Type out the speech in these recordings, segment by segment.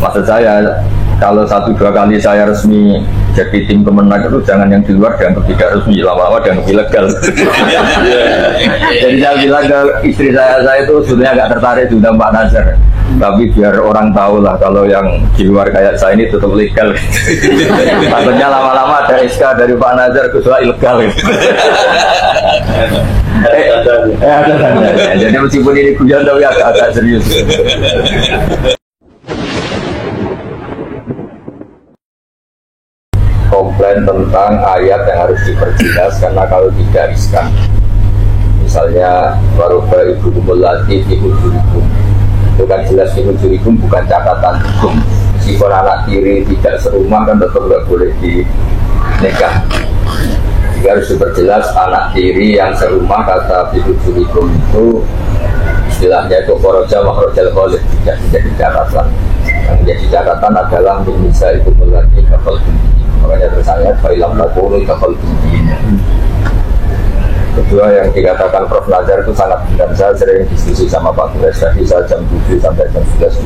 Maksud saya, kalau 1-2 kali saya resmi jadi tim Kemenag itu jangan yang di luar dianggap tidak resmi, lama-lama dianggap ilegal. Jadi saya bilang ke istri saya itu sebenarnya agak tertarik sudah Pak Nazar, tapi biar orang tahu lah kalau yang di luar kayak saya ini tetap legal. Takutnya lama-lama ada SK dari Pak Nazar ke soal ilegal. Ada. Jadi meskipun ini guyon tapi agak serius. Komplain tentang ayat yang harus diperjelas karena kalau tidak riskan. Misalnya waroba ibu kumulati di hujurikum, itu kan jelas di hujurikum bukan catatan hukum. Meskipun anak tiri tidak serumah kan tetap nggak boleh dinikah. Jika harus diperjelas anak tiri yang serumah kata di hujurikum itu istilahnya itu koroja makrojal kholid, tidak menjadi catatan. Yang menjadi catatan adalah bisa itu mulati kapal tinggi. Makanya tersangka Failam Lakuru Kapal Tinggi. Kedua yang dikatakan Prof. Nazar itu sangat benar. Saya sering diskusi sama Pak Gures tadi, saya jam 7 sampai jam 11.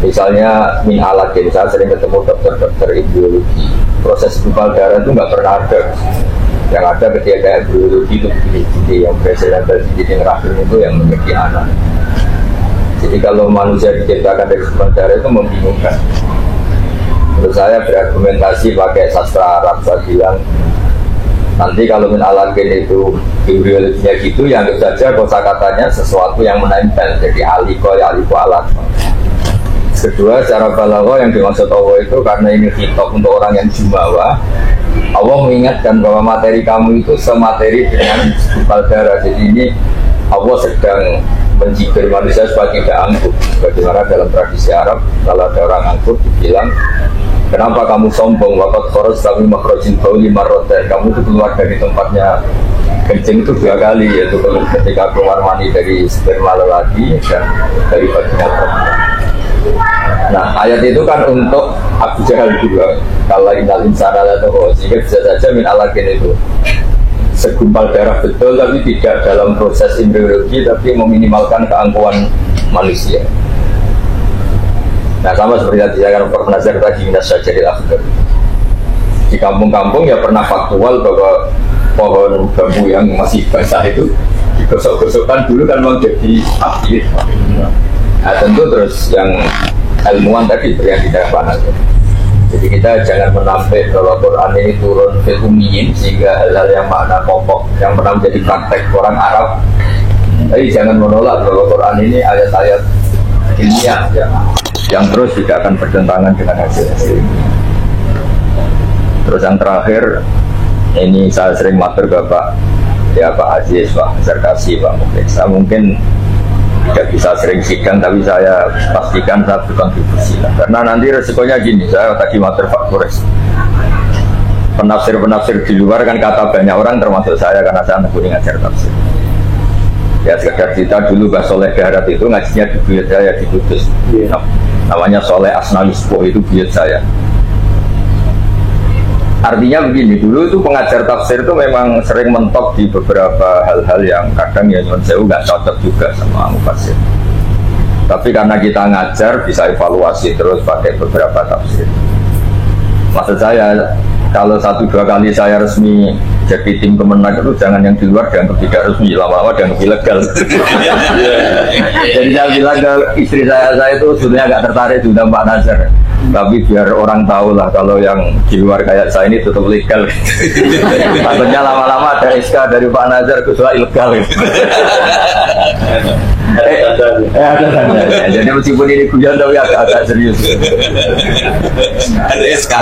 Misalnya min alakin, saya sering ketemu dokter-dokter embriologi. Proses gumpal darah itu nggak pernah ada. Yang ada ketika embriologi itu begini-begini, yang presiden yang rahim itu yang menjadi anak. Jadi kalau manusia diciptakan dari gumpal darah itu membingungkan. Menurut saya berargumentasi pakai sastra Arab, saya bilang nanti kalau min alakin itu embriologinya gitu, yang anggap saja kosakatanya sesuatu yang menempel, jadi aliko alat. Kedua, secara balaghah yang dimaksud Allah itu karena ini khitab untuk orang yang jumawa, Allah mengingatkan bahwa materi kamu itu semateri dengan gumpal darah. Jadi ini Allah sedang mencibir manusia supaya tidak angkuh. Bagaimana dalam tradisi Arab kalau ada orang angkuh dibilang, kenapa kamu sombong? Waqad kharajta min makhrajil bauli marratan. Kamu itu keluar dari tempatnya kencing itu 2 kali, yaitu ketika keluar mani dari sperma lelaki dan dari vagina perempuan. Nah, ayat itu kan untuk Abu Jahal juga. Kalau innal insana latagha, sehingga bisa saja min alakin itu segumpal darah betul, tapi tidak dalam proses embriologi, tapi meminimalkan keangkuhan manusia. Nah, sama seperti tadi saya kan pernah nazar tadi minas syajaril akhdar. Di kampung-kampung ya pernah faktual bahwa pohon bambu yang masih basah itu digosok-gosokkan dulu kan mau jadi api. Nah, tentu terus yang ilmuwan tadi yang tidak panas. Jadi kita jangan menampik bahwa Quran ini turun fil ummiyin, sehingga hal-hal yang makna pokok yang pernah menjadi praktek orang Arab. Tapi jangan menolak bahwa Quran ini ayat-ayat ilmiah yang terus tidak akan bertentangan dengan hasil-hasil. Terus yang terakhir, ini saya sering matur ke Pak Aziz, Pak Zarkasi, Pak Muklis. Saya mungkin tidak bisa sering sidang, tapi saya pastikan saya berkontribusi lah. Karena nanti resikonya gini, saya tadi matur Pak Kures, penafsir-penafsir di luar kan kata banyak orang termasuk saya karena saya nekuni ngajar tafsir. Ya sekedar kita dulu Mbah Soleh Darat itu ngajinya di buyut saya di Kudus. Namanya Soleh Asnawispo, itu buyut saya. Artinya begini, dulu itu pengajar tafsir itu memang sering mentok di beberapa hal-hal yang kadang ya nyuwun sewu nggak cocok juga sama mufassir. Tapi karena kita ngajar bisa evaluasi terus pakai beberapa tafsir. Maksud saya, kalau 1-2 kali saya resmi jadi tim Kemenag itu jangan yang di luar dianggap tidak resmi, lama-lama dianggap ilegal. Jadi saya bilang ke istri saya itu sebenarnya agak tertarik sudah Pak Nazar, tapi biar orang tahu lah kalau yang di luar kayak saya ini tetap legal. Takutnya lama-lama ada SK dari Pak Nazar ke soal ilegal. Ada. Jadi meskipun ini guyon tapi agak serius. Ada SK.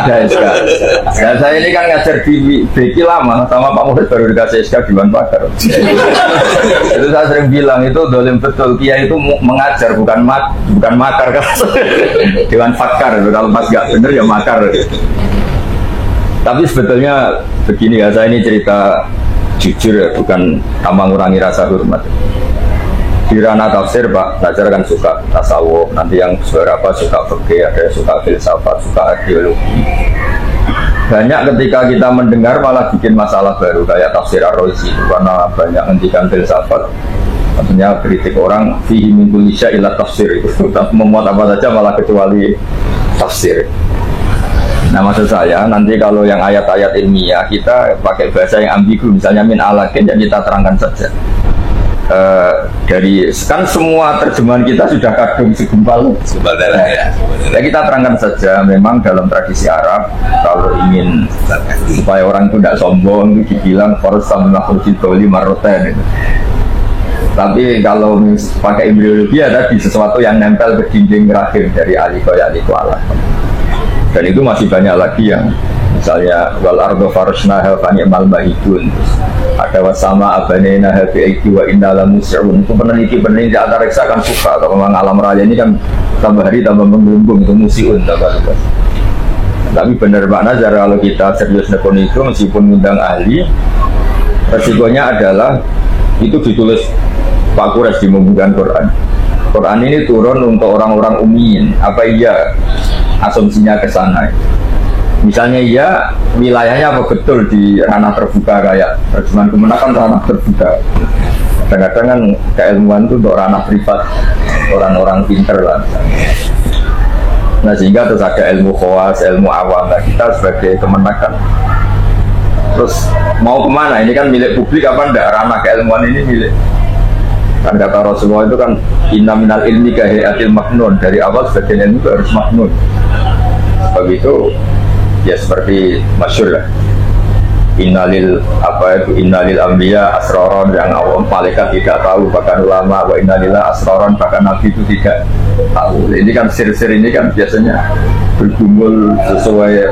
Dan saya ini kan ngajar di BK lama sama Pak Muhammad baru dikasih SK Dewan Pakar. Itu saya sering bilang itu dolim betul, Kiai itu mengajar bukan makar kan. Dewan Pakar itu kalau pas gak bener ya makar. Tapi sebetulnya begini ya, saya ini cerita jujur ya, bukan tambah ngurangi rasa hormat. Di ranah tafsir Pak Nazar kan suka tasawuf, nanti yang beberapa suka fikih, ada yang suka filsafat, suka ideologi. Banyak ketika kita mendengar malah bikin masalah baru kayak tafsir Ar-Razi itu, karena banyak hentikan filsafat Maksudnya kritik orang fihi min kulli syai'in illa tafsir itu memuat apa saja malah kecuali tafsir. Nah maksud saya nanti kalau yang ayat-ayat ilmiah kita pakai bahasa yang ambigu, misalnya min alakin, yang kita terangkan saja. Dari kan semua terjemahan kita sudah kadung segumpal darah ya. Ya kita terangkan saja, memang dalam tradisi Arab kalau ingin supaya orang itu tidak sombong itu dibilang farsamna khurjil qawli marroten itu. Tapi kalau pakai embriologi ya tadi sesuatu yang nempel ke dinding rahim dari aliko ya aliko Allah. Dan itu masih banyak lagi yang misalnya wal ardo farashnaha fa ni'mal mahidun, ada wasama abanina bi aiki wa inna la mus'un. Itu peneliti antariksa kan suka, atau memang alam raya ini kan tambah hari tambah menggumbung, itu musiun tapi benar Pak Nazar kalau kita serius nekon itu meskipun ngundang ahli, resikonya adalah itu ditulis Pak Quraisy di pembukaan Quran ini turun untuk orang-orang ummiin. Apa iya asumsinya ke sana? Misalnya iya, wilayahnya apa betul di ranah terbuka kayak terjemahan Kemenak kan ranah terbuka. Kadang-kadang kan keilmuan itu untuk ranah privat orang-orang pinter lah. Nah sehingga terus ada ilmu khawas, ilmu awam. Nah kita sebagai Kemenak kan terus mau kemana? Ini kan milik publik apa enggak? Ranah keilmuan ini milik. Kan kata Rasulullah itu kan inna minal ilmi kahiatil maknun, dari awal sebagian ilmu itu harus maknun. Sebab itu ya seperti masyhur lah, innalil anbiya asroron, yang awam malaikat tidak tahu, bahkan ulama wa innalillah asroron, bahkan nabi itu tidak tahu. Ini kan sir-sir ini kan biasanya bergumul sesuai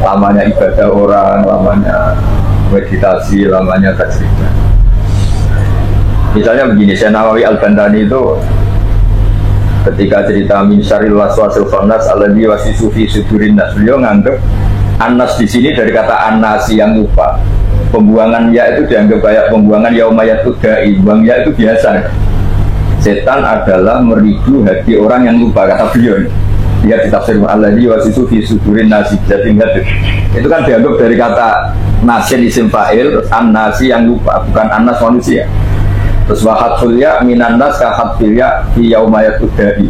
lamanya ibadah orang, lamanya meditasi, lamanya tajridah. Misalnya begini, Syekh Nawawi Al-Bandani itu ketika cerita min syarril waswasil khannas alladzi wasisu fi sudurin nas, beliau nganggep anas di sini dari kata anasi yang lupa. Pembuangan ya itu dianggap kayak pembuangan yaumayatu da'i, buang ya itu biasa. Setan adalah meridu hati orang yang lupa, kata beliau. Dia ditafsir alladzi wasisu fi sudurin nas, jadi itu kan dianggap dari kata nasin isim fa'il, an-nasi yang lupa, bukan anas manusia. Terus wahatul ya minan nas kahatul ya fi yaumayatu da'i.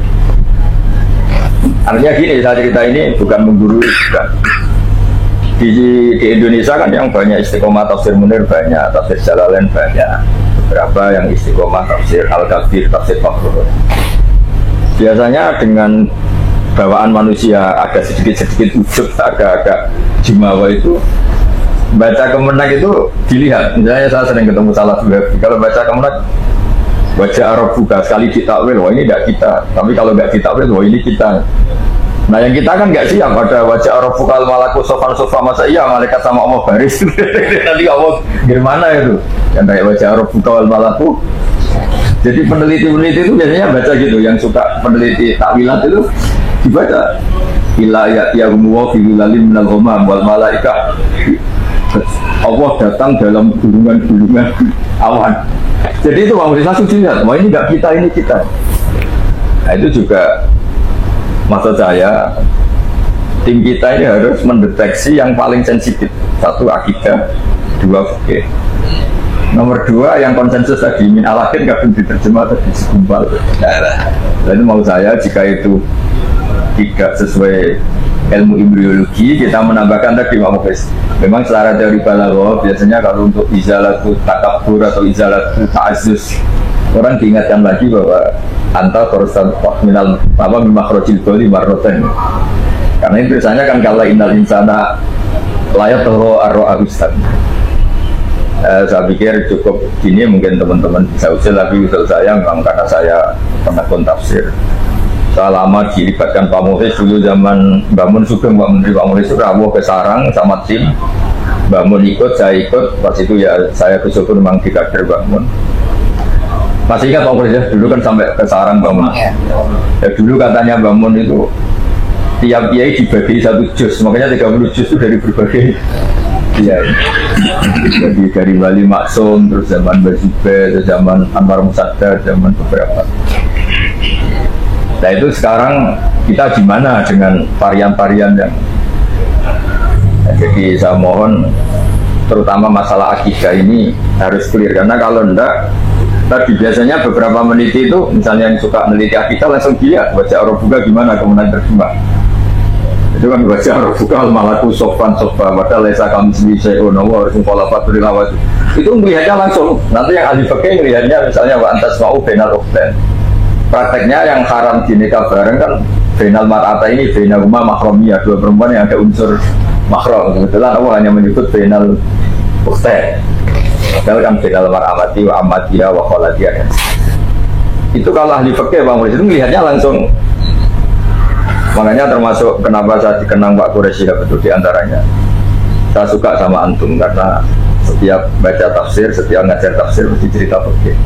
Artinya gini, saya cerita ini bukan menggurui, bukan. Di Indonesia kan yang banyak istiqomah tafsir Munir banyak, tafsir Jalalain banyak, beberapa yang istiqomah tafsir Al-Kabir, tafsir Fakhrur. Biasanya dengan bawaan manusia agak sedikit ujub, agak-agak jimawa itu, baca Kemenak itu dilihat. Misalnya saya sering ketemu salah dua, kalau baca Kemenak baca Arab buka sekali ditakwil, wah ini tidak kita, tapi kalau nggak ditakwil, wah ini kita. Nah yang kita kan nggak siap, ada wajah Arab bukal malaku sofan sofa, masa iya malaikat sama Allah baris. Nanti Allah gimana itu yang kayak wajah Arab bukal malaku. Jadi peneliti-peneliti itu biasanya baca gitu, yang suka peneliti takwilat itu dibaca ila ya'tiyahumu fi dhilalin minal ghamam wal malaika. Allah datang dalam gulungan-gulungan awan. Jadi itu manusia suci lihat, wah ini nggak kita, ini kita. Nah itu juga maksud saya, tim kita ini harus mendeteksi yang paling sensitif. Satu akidah, dua fikih. Nomor dua yang konsensus tadi min alakin kadang diterjemah tadi segumpal. Nah itu mau saya, jika itu tidak sesuai ilmu embriologi, kita menambahkan tadi Pak Mufis. Memang secara teori balaghah biasanya kalau untuk izalatu takabbur atau izalatu ta'azzus, orang diingatkan lagi bahwa anta korsan minal apa mimakhrojil qawli marroten. Karena ini biasanya kan kalau innal insana layak toho arro'a ustad. Saya pikir cukup gini, mungkin teman-teman bisa usul, tapi usul saya memang karena saya pernah kontafsir. Saya lama dilibatkan Pak Muhlis dulu zaman Mbak Mun Sugeng, Pak Menteri Pak Muhlis itu rawuh ke Sarang sama tim. Mbak Mun ikut, saya ikut, pas itu ya saya bersyukur memang di kader Mbak Mun. Masih ingat Pak Muhlis ya, dulu kan sampai ke Sarang Mbak Mun. Ya dulu katanya Mbak Mun itu tiap kiai dibagi satu juz, makanya 30 juz itu dari berbagai kiai. Jadi dari Wali Maksum, terus zaman Bazibe, terus zaman Anwar Musaddar, zaman beberapa. Nah itu sekarang kita gimana dengan varian-varian yang jadi saya mohon terutama masalah akidah ini harus clear, karena kalau enggak Tadi biasanya beberapa meneliti itu, misalnya yang suka meneliti kita langsung dia baca Arabuka gimana kemudian terjemah. Itu kan baca Arabuka malaku sofan sofa padahal lesa kami sendiri saya harus mengkolafatul lawat. Itu melihatnya langsung. Nanti yang ahli fikih melihatnya misalnya wa antas mau benal ukhtan. Prakteknya yang haram dinikah bareng kan benal mar'ata ini benal rumah mahromiyah, dua perempuan yang ada unsur mahram. Kebetulan Allah hanya menyebut benal ukhtan. Padahal kan benal mar'amati wa amatiyah wa kholatiyah. Itu kalau ahli fikih Bang Mulis itu melihatnya langsung. Makanya termasuk kenapa saya dikenang Pak Quraisy betul diantaranya. Saya suka sama antum karena setiap baca tafsir, setiap ngajar tafsir mesti cerita fikih.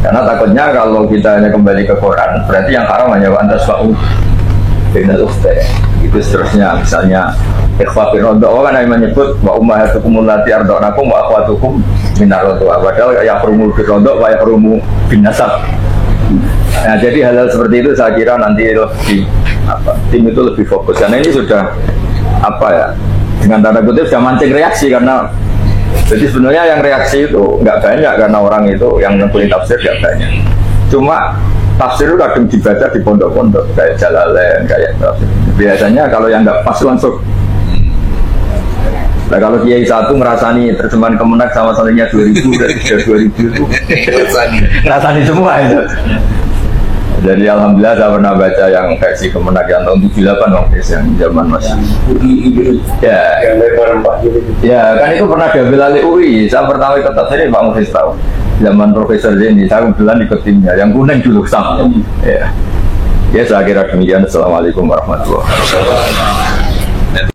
Karena takutnya kalau kita hanya kembali ke Quran, berarti yang haram hanya wa antas fa'u binal ukhtai. Itu seterusnya, misalnya ikhfa bin rondo, kan yang menyebut wa ummahatukum allati arda'nakum wa akhwatukum minar rondo. Padahal yahrumu bin rondo wa yahrumu bin nasab. Nah, jadi hal-hal seperti itu saya kira nanti lebih tim itu lebih fokus. Karena ini sudah dengan tanda kutip sudah mancing reaksi karena jadi sebenarnya yang reaksi itu nggak banyak karena orang itu yang nekunin tafsir nggak banyak. Cuma tafsir itu kadang dibaca di pondok-pondok kayak Jalalain, kayak tafsir. Biasanya kalau yang nggak pas langsung. Nah kalau Kiai satu ngerasani terjemahan Kemenak sama salingnya 2000 dan 2000 itu ngerasani semua itu. Jadi alhamdulillah saya pernah baca yang versi Kemenak yang tahun 78 Bang Des yang zaman masih ya. Ya kan itu pernah diambil alih UI. Saya pertama ikut tafsir Pak Mufis tahu. Zaman Profesor Zeni saya kebetulan ikut timnya yang kuning dulu sama. Ya. Ya saya kira demikian. Assalamualaikum warahmatullahi wabarakatuh.